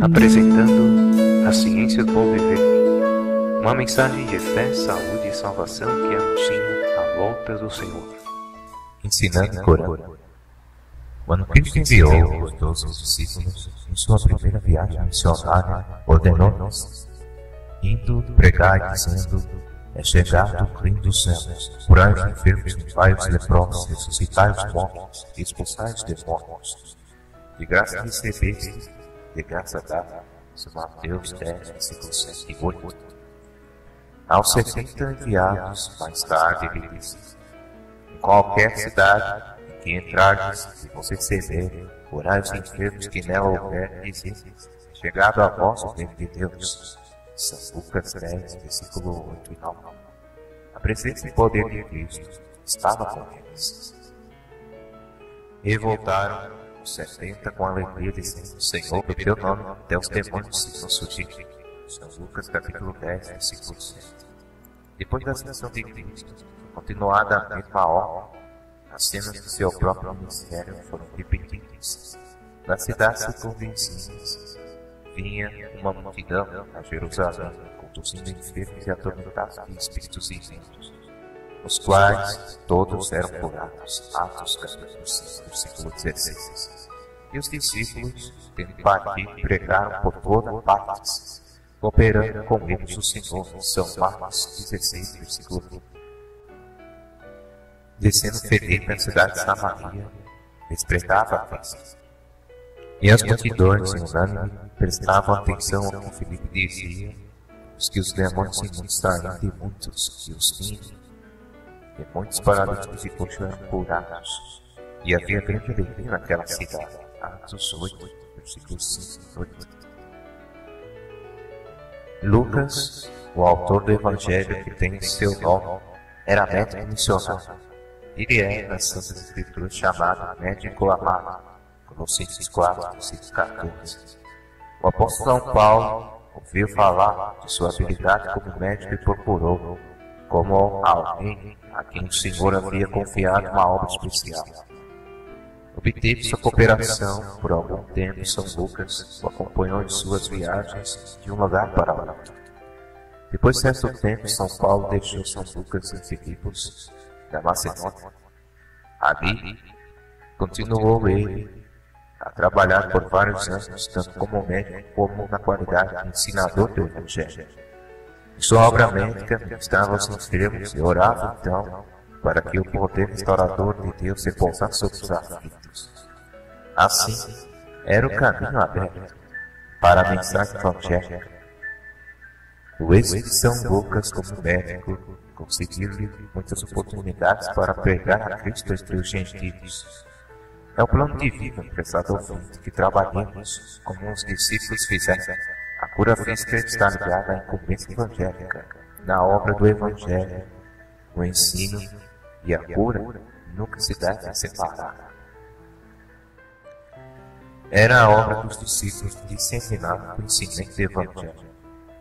Apresentando a ciência do bom viver, uma mensagem de fé, saúde e salvação que anuncia a volta do Senhor. Ensinando o Corão. Quando Cristo enviou os 12 discípulos em sua primeira viagem missionária, ordenou-nos, indo pregar dizendo: é chegado o reino dos céus, curai os enfermos, limpai os leprosos, ressuscitai os mortos, expulsai os demônios. De graça recebeste, de graça dada. Mateus 10, versículo 7 e 8. Aos 70 enviados, mais tarde ele disse: em qualquer cidade em que entrardes e vocês receberem, curai os enfermos que nela houver, dizendo: chegado a vós o reino de Deus. São Lucas 10, versículo 8 e 9. A presença e poder de Cristo estava com eles. E voltaram os 70 com alegria, dizendo: Senhor, pelo teu nome, até os demônios se vão surgir. São Lucas capítulo 10, versículo 7. Depois da ascensão de Cristo, continuada a mesma ordem, as cenas do seu próprio ministério foram repetidas. Nas cidades circunvizinhas vinha uma multidão a Jerusalém, conduzindo enfermos e atormentados de espíritos imundos, os quais todos eram curados. Atos capítulo 5, versículo 16. E os discípulos, tendo partido, pregaram por toda parte, cooperando com eles o Senhor. São Marcos 16, versículo 1. Descendo Felipe na cidade de Samaria, lhes pregava a Cristo. E as multidões, unânime, prestavam atenção ao que Felipe dizia, os que os demônios imundos saíam de muitos e os tinham, e muitos paralíticos e coxos eram curados, e havia grande alegria naquela cidade. Atos 8, versículos 5 e 8. Lucas, o autor do Evangelho que tem seu nome, era médico missionário. Ele é, nas Santas Escrituras, chamado médico amado, Colossenses 4, versículo 14. O apóstolo São Paulo ouviu falar de sua habilidade como médico e procurou, como alguém a quem o Senhor havia confiado uma obra especial. Obteve sua cooperação por algum tempo. São Lucas o acompanhou em suas viagens de um lugar para outro. Depois de certo tempo, São Paulo deixou São Lucas em Filipos, da Macedônia. Ali, continuou ele a trabalhar por vários anos, tanto como médico como na qualidade de ensinador do Evangelho. Em sua obra médica, ministrava aos enfermos e orava então para que o poder restaurador de Deus repousasse sobre os aflitos. Assim, era o caminho aberto para a mensagem evangélica. O êxito de São Lucas como médico conseguiu-lhe muitas oportunidades para pregar a Cristo entre os gentios. É o plano divino, prezado ouvinte, que trabalhemos como os discípulos fizeram. A cura física está ligada à incumbência evangélica. Na obra do Evangelho, o ensino e a cura nunca se devem separar. Era a obra dos discípulos de disseminar o conhecimento do Evangelho.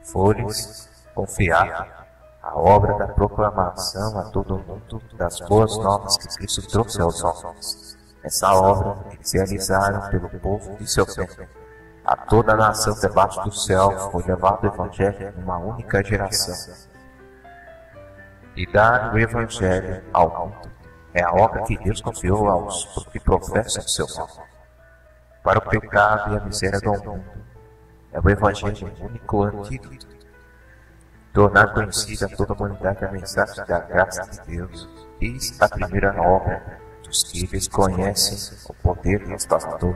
Foi-lhes confiada a obra da proclamação a todo o mundo das boas novas que Cristo trouxe aos homens. Essa obra eles realizaram pelo povo de seu tempo. A toda a nação debaixo do céu foi levado o Evangelho numa única geração. E dar o Evangelho ao mundo é a obra que Deus confiou aos que professam o seu nome. Para o pecado e a miséria do mundo, é o Evangelho o único antídoto. Tornar conhecida a toda a humanidade a mensagem da graça de Deus, eis a primeira obra dos que eles conhecem o poder restaurador.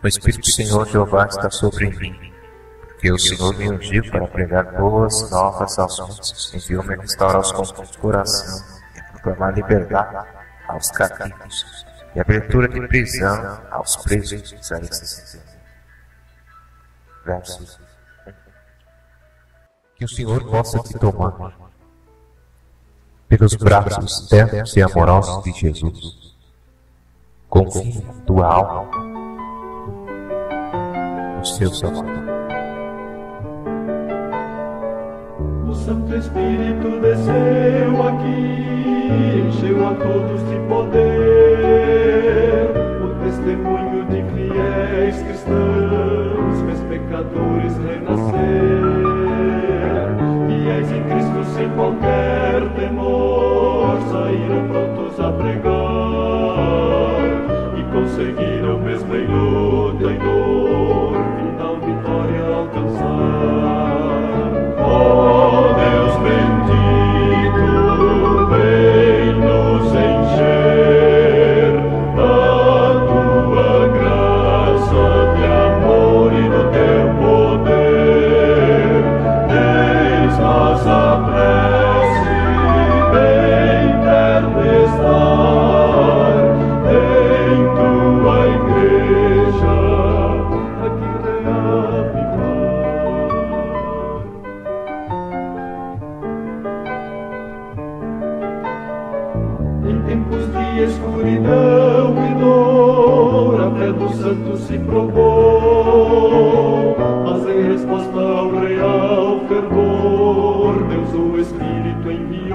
O Espírito do Senhor Jeová está sobre mim, porque o Senhor me ungiu para pregar boas novas aos mansos, enviou-me a restaurar os confusos de coração, e a proclamar liberdade aos cativos, e abertura de prisão aos presos. Isaías 61. Verso 1. Que o Senhor possa te tomar pelos braços ternos e amorosos de Jesus. Confie em tua alma no seu Salvador. O Santo Espírito desceu aqui, encheu a todos de poder. O testemunho de fiéis cristãos, fez pecadores renascer. Fiéis em Cristo sem qualquer temor, saíram prontos a pregar e conseguiram mesmo em luta e dor, final vitória alcançar. Ó Deus bendito, vem nos encher da tua graça, de amor e do teu poder. Eis nossa prece, bem perto estar em tua igreja, aqui reavivar. Em tempos de escuridão e dor, a fé dos santos se provou, mas em resposta ao real fervor, Deus o Espírito enviou.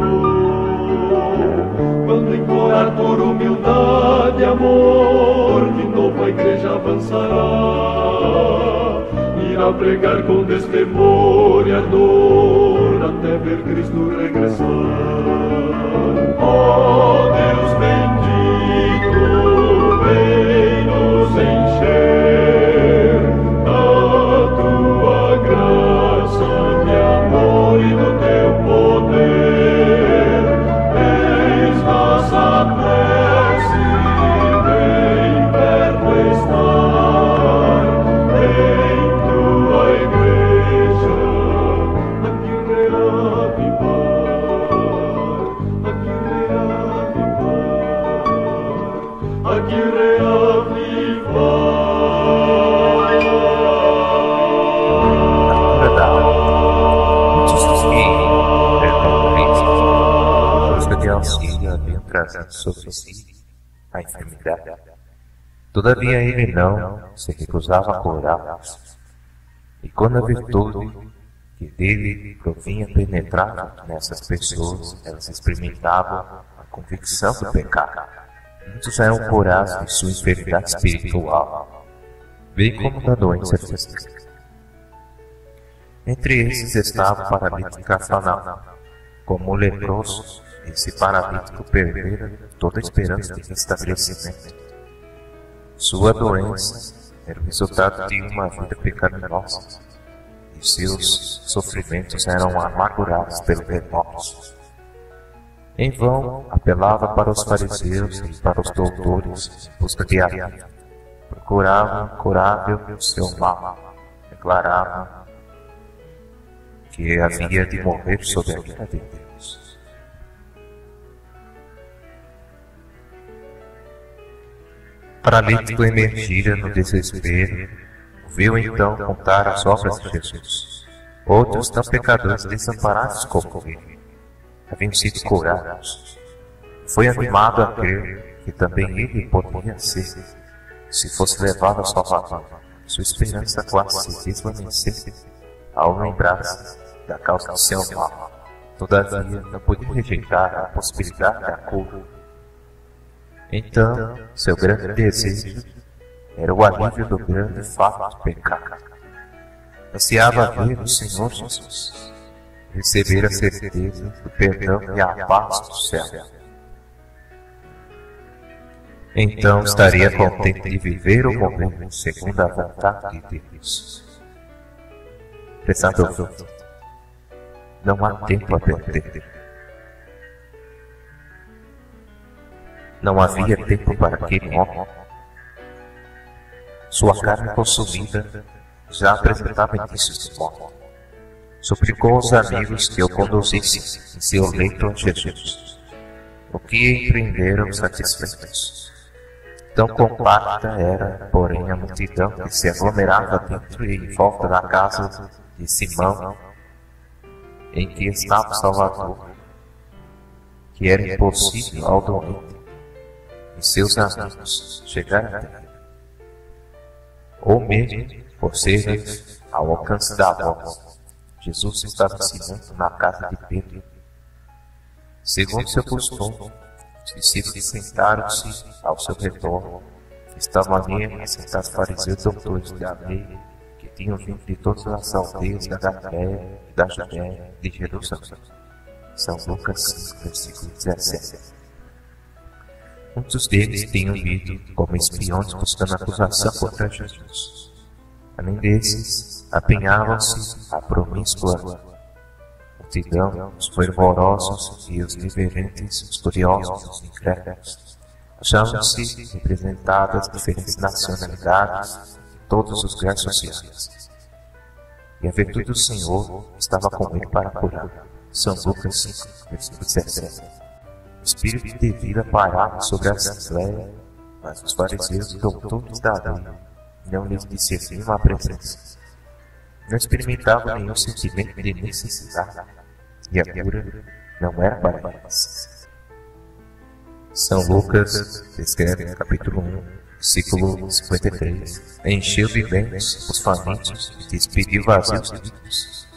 Quando implorar por humildade e amor, de novo a igreja avançará, irá pregar com destemor e ardor, até ver Cristo regressar. Ó Deus bendito, vem nos encher da tua graça, de amor e do teu poder. Eis nossa prece, bem perto estar em tua igreja, aqui reavivar, aqui reavivar, aqui reavivar. Muitos dos que busca de auxílio haviam trazido sobre si a enfermidade. Todavia ele não se recusava a curá-los. E quando a virtude que dele provinha penetrava nessas pessoas, elas experimentavam a convicção do pecado. Muitos eram curados de sua enfermidade espiritual, bem como da doença física. Entre esses estava o paralítico Cafarnaum. Como o leproso, esse paralítico perdera toda a esperança de restabelecimento. Sua doença era o resultado de uma vida pecaminosa, e seus sofrimentos eram amargurados pelo remorso. Em vão apelava para os fariseus e para os doutores em busca de alívio. Procuravam curável o seu mal, declaravam que havia de morrer sob a ira de Deus. O paralítico emergira no desespero, viu então contar as obras de Jesus. Outros tão pecadores desamparados como ele haviam sido curados. Foi animado a crer que também ele poderia ser, se fosse levado a Salvador. Sua esperança quase se desvaneceu ao lembrar-se da causa do seu mal. Todavia, não podia rejeitar a possibilidade da cura. Então, seu grande desejo era o alívio do grande fato do pecado. Ansiava ver o Senhor Jesus, receber a certeza do perdão e a paz do céu. Então estaria contente de viver ou morrer segundo a vontade de Deus. Prezado ouvinte, não há tempo a perder. Não havia tempo para aquele homem. Sua carne consumida já apresentava indícios de morte. Suplicou aos amigos que o conduzissem em seu leito a Jesus, o que empreenderam satisfeitos. Tão compacta era, porém, a multidão que se aglomerava dentro e em volta da casa de Simão, em que estava o Salvador, que era impossível ao doente e seus amigos chegarem até ele, ou mesmo por serem ao alcance da voz. Jesus estava ensinando na casa de Pedro. Segundo seu costume, os discípulos sentaram-se ao seu redor estavam ali assentados fariseus e doutores da lei, que tinham vindo de todas as aldeias da Galiléia, da Judéia e de Jerusalém. São Lucas 5, versículo 17. Muitos deles tinham ido como espiões buscando acusação contra Jesus. Além desses, apenhavam-se a promíscua multidão, os fervorosos e os reverentes, os curiosos e os incrédulos. Achavam-se representadas diferentes nacionalidades e todos os graus sociais. E a virtude do Senhor estava com ele para curar. São Lucas 5, versículo 17. O espírito de vida pairava sobre a assembleia, mas os fariseus e doutores da lei não lhes discerniam a presença. Não experimentavam nenhum sentimento de necessidade, e a cura não era para eles. São Lucas descreve no capítulo 1, versículo 53, encheu de bens os famintos e despediu vazios os ricos.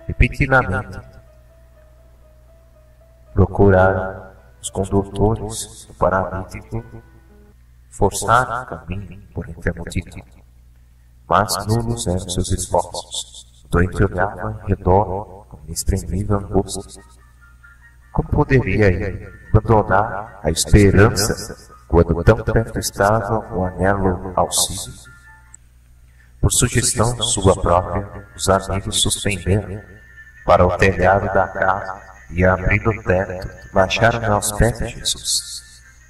Repetidamente, procuraram os condutores do paralítico forçar o caminho por entre a multidão. Mas nulos eram seus esforços. O doente olhava em redor com inexprimível angústia. Como poderia ele abandonar a esperança quando tão perto estava o anelo auxílio? Por sugestão sua própria, os amigos suspenderam para o telhado da casa e, abrindo o teto, baixaram aos pés de Jesus.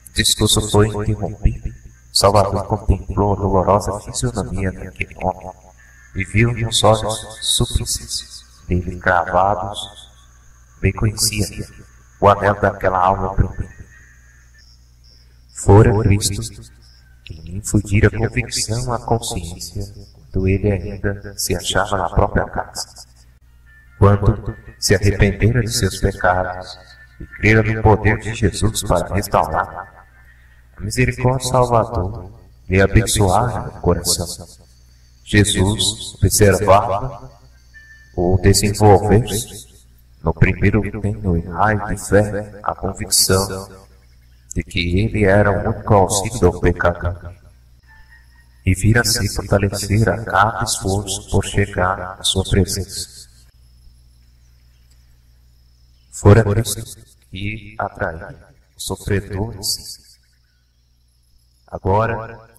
O discurso foi interrompido. Salvador contemplou a dolorosa fisionomia daquele homem e viu nos olhos súplices dele cravados. Bem conhecia o anel daquela alma proibida. Fora Cristo que lhe infundira convicção à consciência quando ele ainda se achava na própria casa. Quando se arrependera de seus pecados e crera no poder de Jesus para restaurar, a misericórdia Salvador lhe abençoara o coração. Jesus observava o desenvolver-se no primeiro tenue raio de fé a convicção de que ele era o único auxílio do pecador, e vira-se fortalecer a cada esforço por chegar à sua presença. Fora Cristo que atraía os sofredores. Agora,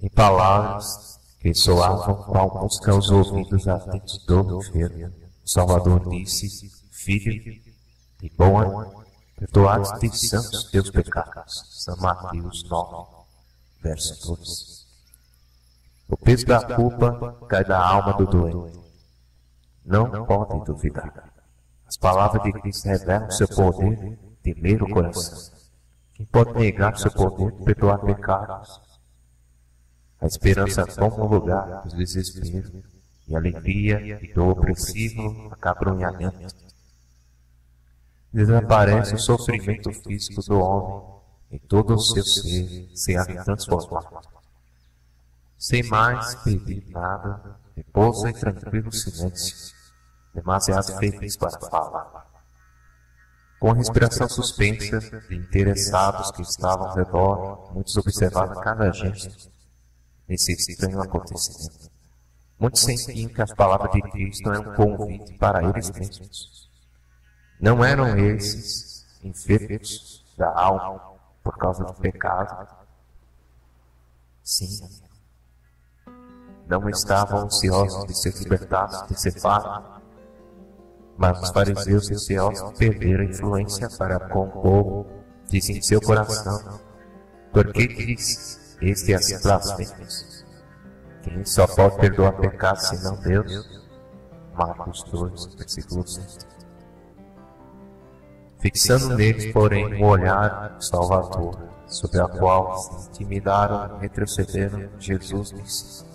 em palavras que soavam qual música aos ouvidos atentos do enfermo, o Salvador disse: Filho, de bom ânimo, perdoados-te são os teus pecados. São Mateus 9, verso 2. O peso da culpa cai da alma do doente. Não pode duvidar. As palavras de Cristo revelam seu poder de ler o coração. Quem pode negar seu poder de perdoar pecados? A esperança toma o lugar do desespero e a alegria e do opressivo acabrunhamento. Desaparece o sofrimento físico do homem e todo o seu ser se há transformado. Sem mais pedir nada, repousa em tranquilo silêncio, demasiado feliz para falar. Com a respiração suspensa de interessados que estavam ao redor, muitos observavam cada gesto nesse estranho acontecimento. Muitos sentiam que as palavras de Cristo eram um convite para eles mesmos. Não eram esses enfermos da alma por causa do pecado? Sim. Não estavam ansiosos de ser libertados de Cefália, mas os fariseus receosos perderam a influência para com o povo, dizem em seu coração: por que diz este as blasfêmias? Quem só pode perdoar pecados senão Deus? Marcos 2, versículo 6. Fixando neles, porém, o olhar do Salvador, sobre a qual se intimidaram e retrocederam, Jesus disse: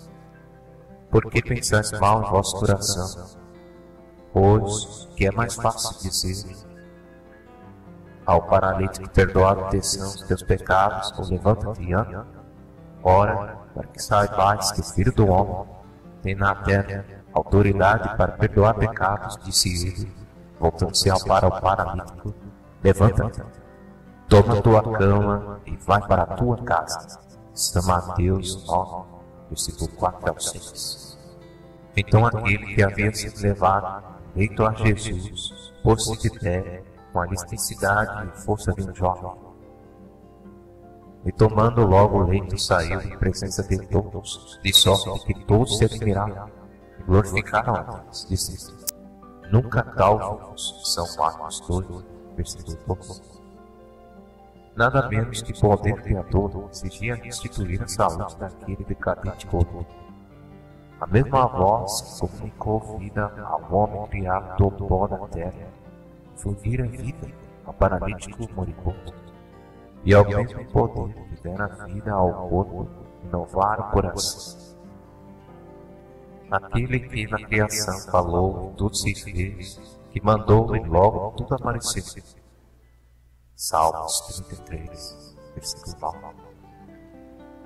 por que pensais mal em vosso coração? Pois que é mais fácil dizer ao paralítico: perdoado-te são os teus pecados, ou levanta-te e anda. Ora, para que saibais que o Filho do Homem tem na terra autoridade para perdoar pecados, disse ele, voltando-se para o paralítico: levanta-te, toma tua cama e vai para a tua casa. São Mateus 9, versículo 4 ao 6. Então aquele que havia sido levado leito a Jesus, pôs-se de pé com a elasticidade e força de um jovem. E tomando logo o leito, saiu em presença de todos, de sorte que todos se admiraram e glorificaram a Deus, dizendo: Nunca tal vimos. São Marcos 2, versículo 12. Nada menos que poder criador exigia restituir a saúde daquele decadente corpo. A mesma voz que comunicou vida ao homem criado do pó da terra, fluir a vida ao paralítico moribundo, e ao mesmo poder que dera vida ao corpo, inovar o coração. Aquele que na criação falou e tudo se fez, que mandou e logo tudo apareceu. Salmos 33, versículo 9.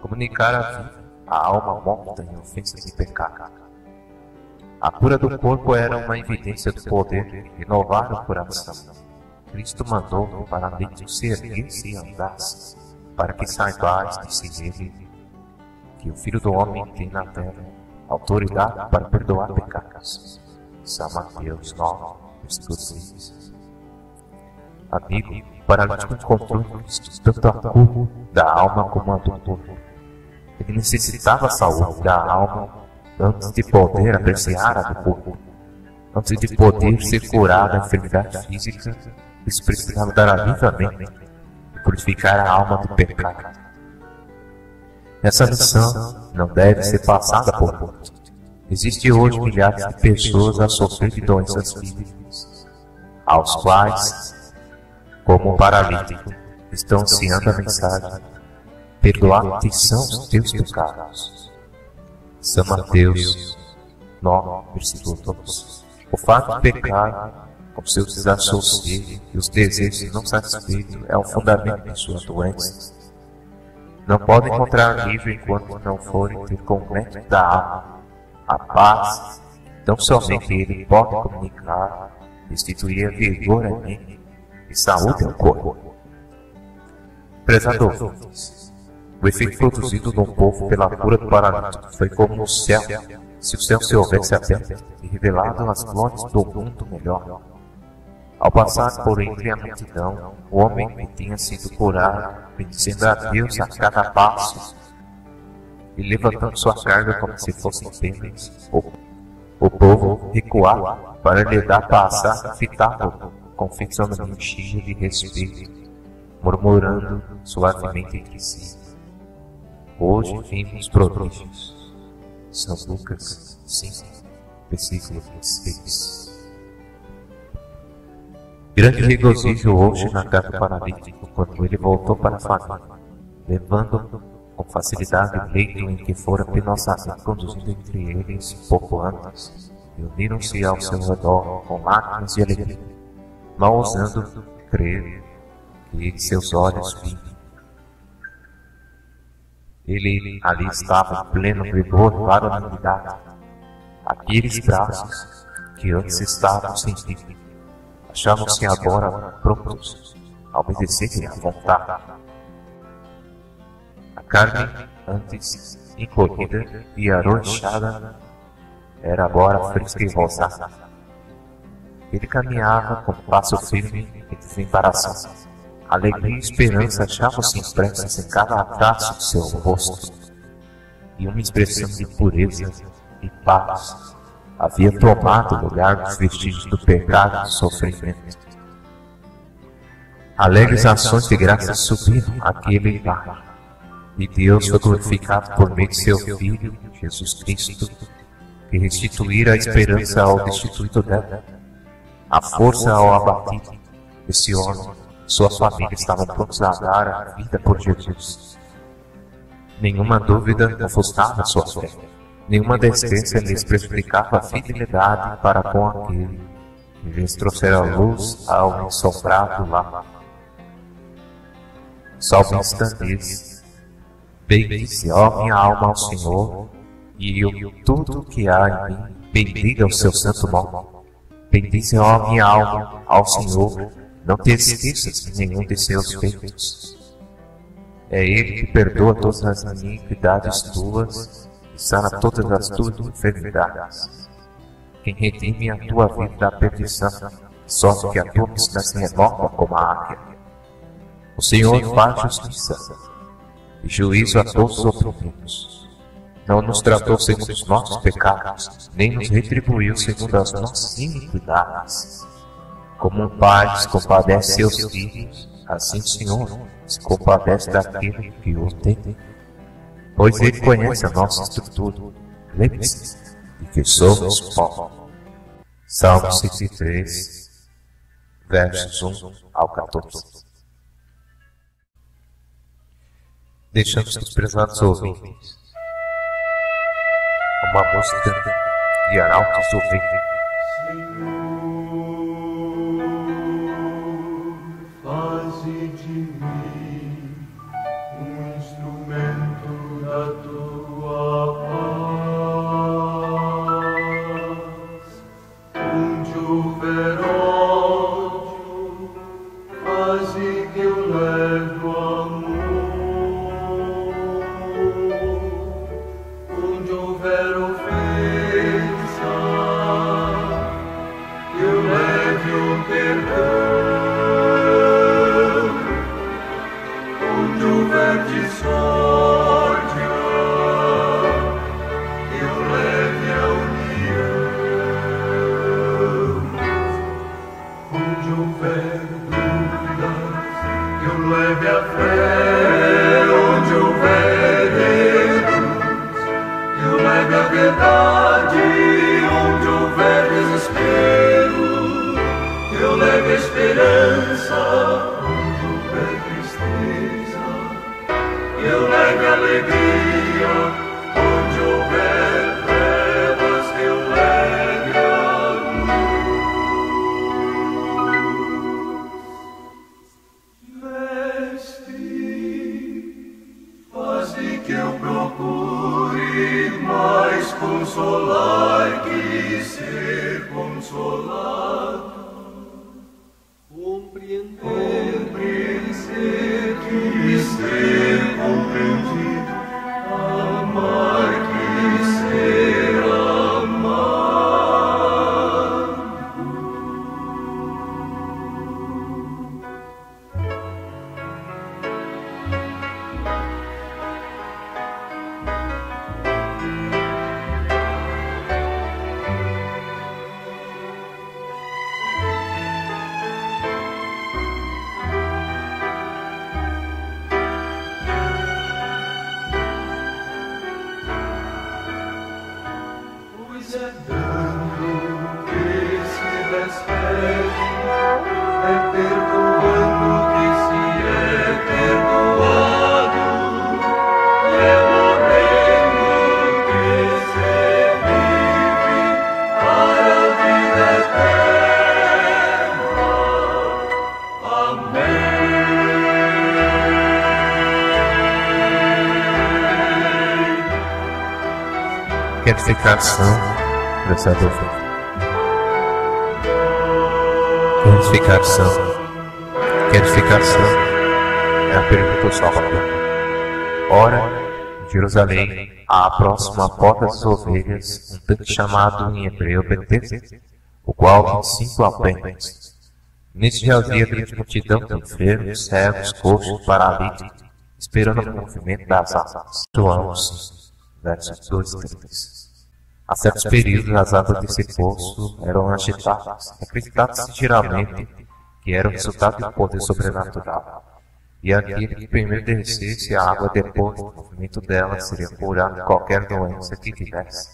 Comunicar a vida, a alma morta em ofensas e pecado. A cura do corpo era uma evidência do poder de renovar o coração. Cristo mandou o paralítico se erguesse e andasse, para que saibais de si mesmo que o Filho do Homem tem na terra autoridade para perdoar pecados. São Mateus 9, versículo 6. Amigo, o paralítico encontrou em Cristo tanto a cura da alma como a do corpo. Ele necessitava a saúde da alma antes de poder apreciar a do corpo. Antes de poder ser curado da enfermidade física, isso precisava dar avivamento e purificar a alma do pecado. Essa missão não deve ser passada por poucos. Existem hoje milhares de pessoas a sofrer de doenças físicas, aos quais, como um paralítico, estão anunciando a mensagem: perdoar-te são os teus pecados. São Mateus 9, versículo 12. O fato de pecar, com seus desassocios e os desejos não satisfeitos, é o fundamento de sua doença. Não pode encontrar alívio enquanto não forem ter com o médico da alma a paz. Tão somente ele pode comunicar, restituir a vigor à mente e saúde ao corpo. Prezado ouvintes, o efeito produzido no povo pela cura do paralítico foi como no céu, se o céu se houvesse aberto e revelado as glórias do mundo melhor. Ao passar por entre a multidão, o homem que tinha sido curado, bendizendo a Deus a cada passo e levantando sua carga como se fossem penas, o povo recuava para lhe dar passar, fitado com fisionomia cheia de respeito, murmurando suavemente entre si: Hoje vimos prodígios. São Lucas 5, versículo 26. Grande regozijo houve na casa do paralítico quando ele voltou para a família, levando com facilidade o leito em que fora penosamente conduzido entre eles pouco antes, e uniram-se ao seu redor com lágrimas de alegria, mal ousando crer que seus olhos viam. Ele ali estava em pleno vigor para a humanidade. Aqueles braços que antes estavam sem vida achavam-se agora prontos a obedecer à vontade. A carne, antes encolhida e arrochada, era agora fresca e rosada. Ele caminhava com passo firme e desembaraçado. Alegria e esperança achavam-se impressas em cada traço de seu rosto, e uma expressão de pureza e paz havia tomado o lugar dos vestígios do pecado e do sofrimento. Alegres ações de graça subiram àquele lar, e Deus foi glorificado por meio de seu Filho, Jesus Cristo, que restituíra a esperança ao destituído dela, a força ao abatido. Esse homem e sua família estavam prontos a dar a vida por Jesus. Nenhuma dúvida ofuscava sua fé. Nenhuma descrença lhes prejudicava a fidelidade para com aquele que lhes trouxera a luz ao ensombrado lar. O salmista diz: bendize, ó minha alma, ao Senhor, e tudo que há em mim, bendiga o seu santo nome. Bendize, ó minha alma, ao Senhor, não te esqueças de nenhum de seus feitos. É Ele que perdoa todas as iniquidades tuas e sana todas as tuas enfermidades. Quem redime a tua vida da perdição, só que a tua vida se renova como a águia. O Senhor faz justiça e juízo a todos os oprimidos. Não nos tratou segundo os nossos pecados, nem nos retribuiu segundo as nossas iniquidades. Como um pai se compadece seus filhos, assim o Senhor se compadece daquele que o tem. Pois Ele conhece a nossa estrutura. Lembre-se de que somos pó. Salmo 103, versos 1 ao 14. Deixamos os prezados ouvintes uma música de arautos ouvintes. Faze de mim um instrumento da tua paz. Onde houver ódio, faze que eu leve o amor. Onde houver ofensa, eu leve o perdão. Onde houver desordem, eu leve a união. Onde houver dúvidas, eu leve a fé. Onde houver erros, eu leve a verdade. Onde houver desespero, eu leve a esperança. Onde houver tristeza, eu leve a alegria. Onde houver trevas, eu leve a luz. Mestre, faze que eu procure mais consolar que ser consolado. Compreender que ser compreendido, amar que ser amado. Pois é dando que se despede, é perdoando que se é perdoado, e é morrendo que se vive para a vida eterna. Amém. Quer ficar são, prezado ouvinte? Quer ficar são? Quer ficar são? É a pergunta do Salvador. Ora, em Jerusalém, à próxima porta das ovelhas, um tanque chamado em hebreu Betesda, o qual tem 5 alpendres. Neste já havia grande multidão de enfermos, cegos, coxos, paralíticos, esperando o movimento das águas. João 5, versos 2 e 3. A certos períodos, as águas desse poço eram agitadas, acreditava-se geralmente que era o resultado de um poder sobrenatural, e aquele que primeiro descesse a água depois do movimento dela seria curado de qualquer doença que tivesse.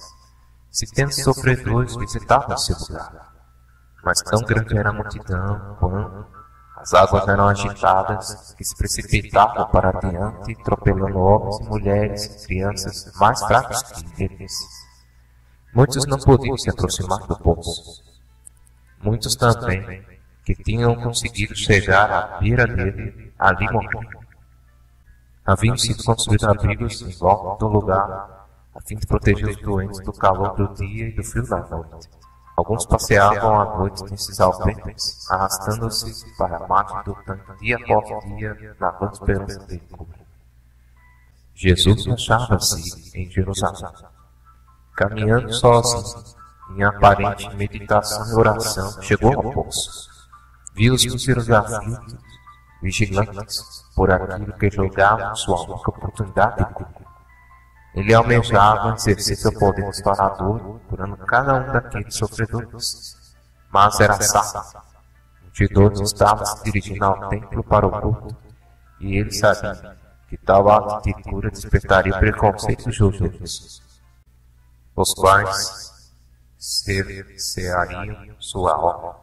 Se tendo sofredores visitavam esse lugar, mas tão grande era a multidão, quando as águas eram agitadas, que se precipitavam para adiante, atropelando homens e mulheres, crianças, mais fracos que eles. Muitos não podiam se aproximar do poço. Muitos também, que tinham conseguido chegar à beira dele, ali morriam. Haviam sido construídos abrigos em volta do lugar, a fim de proteger os doentes do calor do dia e do frio da noite. Alguns passeavam à noite nesses alpendres, arrastando-se para a margem do tanque dia após dia, na vã esperança de cura. Jesus achava-se em Jerusalém, caminhando sozinho, em aparente meditação e oração, chegou ao poço. Viu os míseros aflitos, vigilantes por aquilo que julgavam sua única oportunidade de cura. Ele almejava exercer seu poder restaurador, curando cada um daqueles sofredores. Mas era sábado. Multidões estavam se dirigindo ao templo para o culto, e ele sabia que tal ato de cura despertaria o preconceito dos judeus, os quais cerceariam sua obra.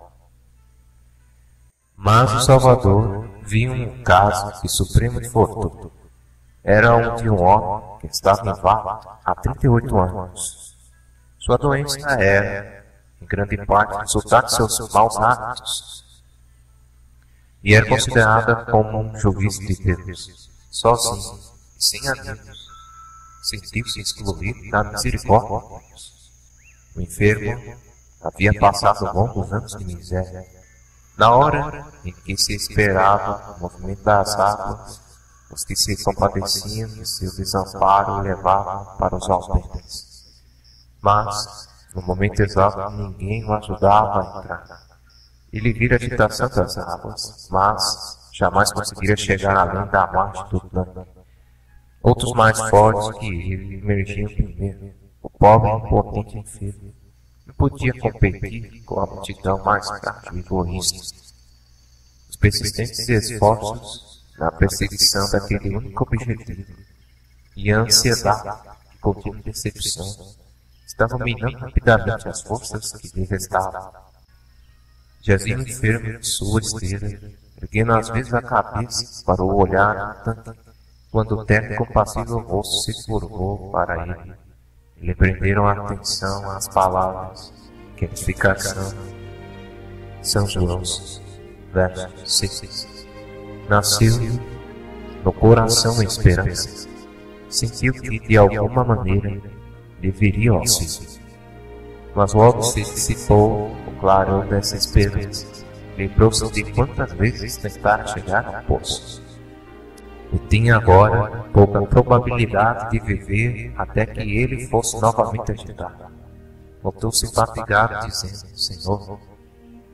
Mas o Salvador viu um caso de suprema infortúnio. Era um de um homem que estava inválido há 38 anos. Sua doença era, em grande parte, resultado de seus maus hábitos, e era considerada como um juízo de Deus. Sozinho e sem amigos, sentiu-se excluído da misericórdia de Deus. O enfermo havia passado longos anos de miséria. Na hora em que se esperava o movimento das águas, os que se compadeciam de seu desamparo o levavam para os alpendres. Mas, no momento exato, ninguém o ajudava a entrar. Ele vira a agitação das águas, mas jamais conseguiria chegar além da margem do plano. Outros mais fortes que ele emergiam primeiro. O pobre e impotente enfermo não podia competir com a multidão mais frágil e egoísta. Os persistentes esforços na perseguição daquele único objetivo e a ansiedade de contínua decepção estavam minando rapidamente as forças que lhe restavam. Jazia o enfermo de sua esteira, erguendo às vezes a cabeça para o olhar no tanque, quando o terno e compassível rosto se curvou para ele. Lhe prenderam a atenção às palavras que edificação. São João, verso 6. Nasceu no coração a esperança. Sentiu que de alguma maneira deveria ao auxílio. Mas logo se dissipou o clarão dessa esperança. Lembrou-se de quantas vezes tentara chegar ao poço. E tinha agora pouca probabilidade de viver até que ele fosse novamente agitado. Voltou-se fatigado, dizendo: Senhor,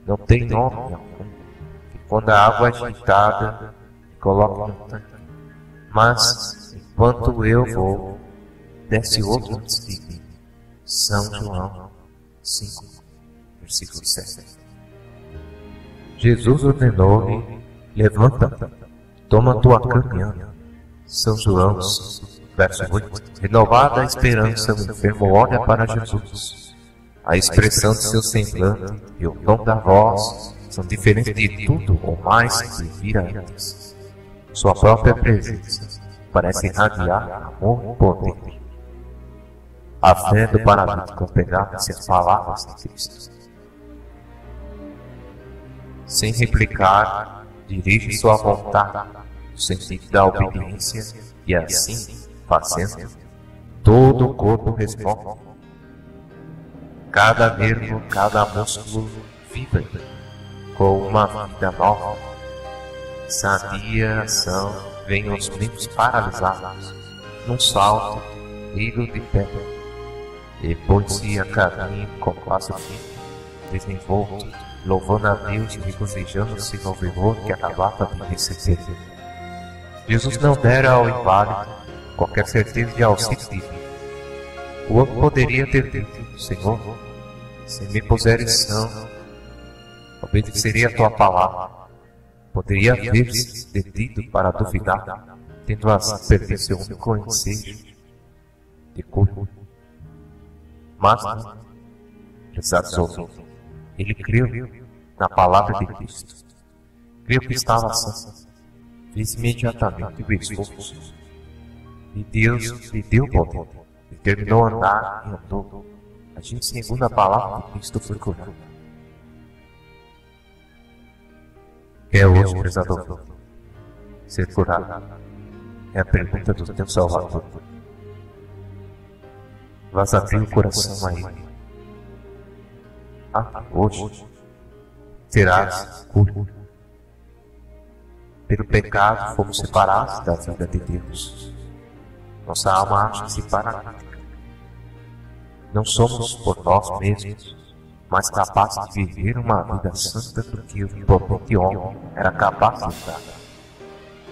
não tem nome algum, que quando a água é agitada, me coloque no tanque. Mas, enquanto eu vou, desce outro antes de mim. São João 5, versículo 7. Jesus ordenou-lhe: levanta, toma tua cama e anda. São João, verso 8. Renovada a esperança, o enfermo olha para Jesus. A expressão de seu semblante e o tom da voz são diferentes de tudo ou mais que vira antes. Sua própria presença parece irradiar amor e poder. A fé do paralítico apegava-se às palavras de Cristo. Sem replicar, dirige sua vontade no sentido da obediência e assim, fazendo, todo o corpo responde. Cada nervo, cada músculo vibra com uma vida nova. Sadia ação, vem os membros paralisados, num salto, hilo de pé, e põe-se a caminho com passo firme, desenvolto, louvando a Deus e regozijando-se no vigor que acabava de receber. Jesus não dera ao inválido qualquer certeza de auxílio divino. O homem poderia ter dito: Senhor, se me puseres são, obedecerei a tua palavra. Poderia haver-se detido para duvidar, tendo assim perdido seu único ensejo de cura. Mas não, exato, ele creu na palavra de Cristo. Creu que estava sã. Fez imediatamente o esforço. E Deus lhe deu poder. Determinou andar e andou. Agindo segundo a palavra de Cristo, foi curado. É hoje, prezador, ser curado? É a pergunta do teu Salvador. Vas abrir o coração a Ele. Hoje serás cura. Pelo pecado fomos separados da vida de Deus. nossa alma acha-se paralítica. Não somos por nós mesmos mais capazes de viver uma vida santa do que o impotente homem era capaz de dar.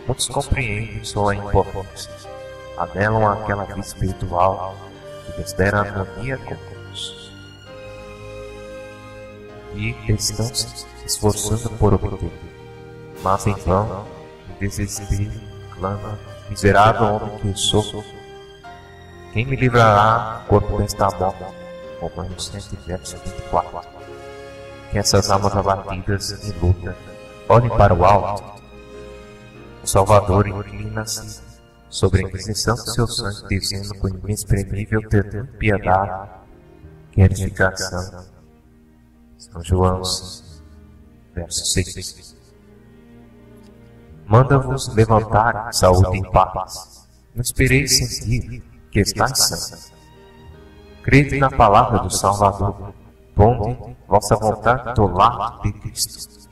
Muitos compreendem sua impotência, anelam àquela vida espiritual que lhes dera harmonia com Deus, e estão se esforçando por obter, mas em vão, em desespero, clama: miserável homem que sou, quem me livrará do corpo desta morte? Romanos 7, verso 24. Que essas almas abatidas em luta olhem para o alto. O Salvador inclina-se sobre a inquisição do seu sangue, dizendo com inexprimível ternura e piedade que edificação. São João 5, verso 6. Manda-vos levantar, saúde e paz. Não espereis sentir que estáis sã. Crede na palavra do Salvador, ponde vossa vontade do lado de Cristo.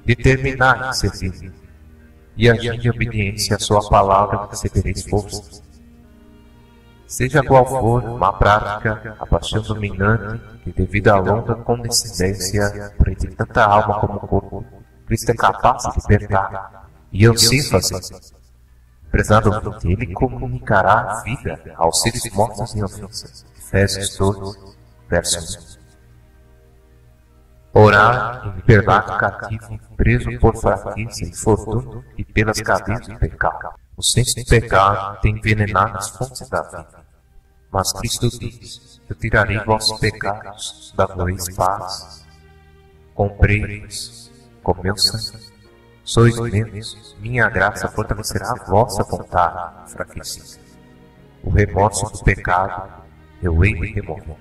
Determinai servir, e agir de obediência à sua palavra, recebereis força. Seja qual for uma prática, a paixão dominante, que devido à longa condescendência prende tanta alma como corpo, Cristo é capaz de libertar, e eu sei fazer. Prezado ouvinte, ele comunicará vida aos seres mortos em ofensa. Efésios 12, verso 1. Orar em liberdade o cativo, preso por fraqueza e infortúnio e pelas cadeias do pecado. O senso do pecado tem envenenado as fontes da vida. Mas Cristo diz: eu tirarei vossos pecados, dar-vos paz. Comprei-vos com meu sangue. Sois meus, minha graça fortalecerá a vossa vontade enfraquecida. O remorso do pecado eu hei de remover.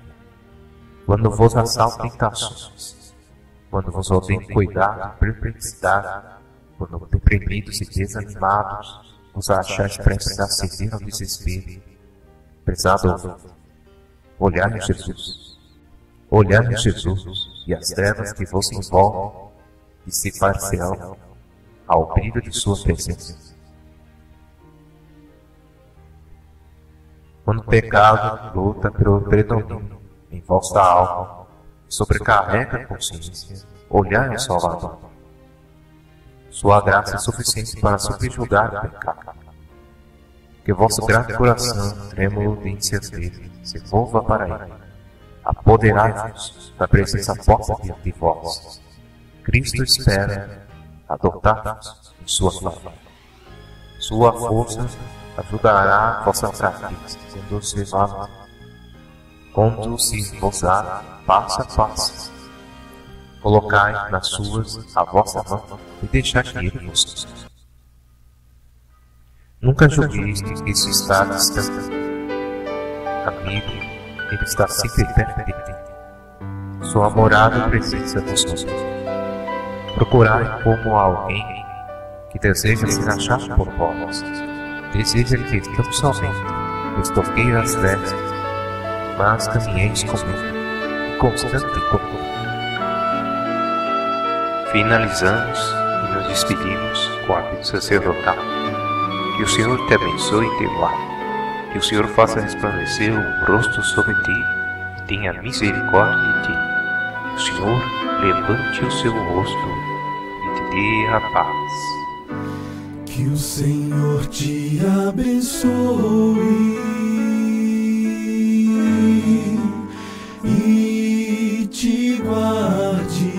Quando vos assaltam tentações, quando vos odeiem cuidado, perplexidade, quando deprimidos e desanimados vos achais prestes a ceder ao desespero, prezado ouvinte, olhai-me Jesus, olhai-me Jesus, e as trevas que vos envolvem dissipar-se-ão ao brilho de sua presença. Quando o pecado luta pelo predomínio em vossa alma e sobrecarrega a consciência, olhai ao Salvador. Sua graça é suficiente para subjugar o pecado. Que vosso grato coração, trêmulo de ânsias dele, se volva para ele. Apoderai-vos da presença posta diante de vós. Cristo espera adotar-vos em sua família. Sua força ajudará vossa fraqueza, sendo-se levado, conduzir-vos-á passo a passo. Colocai nas suas a vossa mão e deixai que ele vos sustente. Nunca julgueis que isso está distante. Amigo, ele está sempre perto de ti. Sua morada presença vos mostra. Procurai como alguém que deseja ser achado por vós. Deseja que tão somente vos toquei as vestes, mas caminheis comigo e constante comigo. Finalizamos e nos despedimos com a vida sacerdotal. Que o Senhor te abençoe e te guarde. Que o Senhor faça resplandecer o rosto sobre ti e tenha misericórdia de ti. Que o Senhor levante o seu rosto e te dê a paz. Que o Senhor te abençoe e te guarde.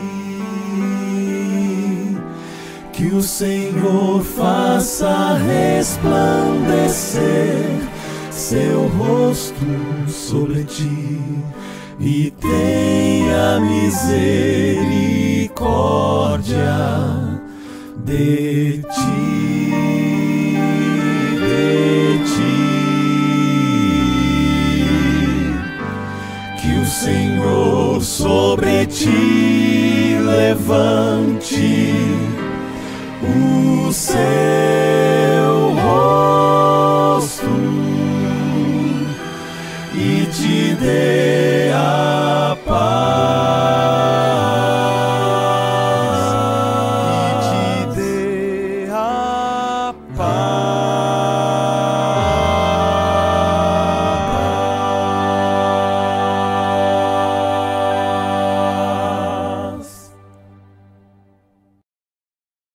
Que o Senhor faça resplandecer seu rosto sobre ti e tenha misericórdia de ti, de ti. Que o Senhor sobre ti levante o seu rosto e te dê a paz.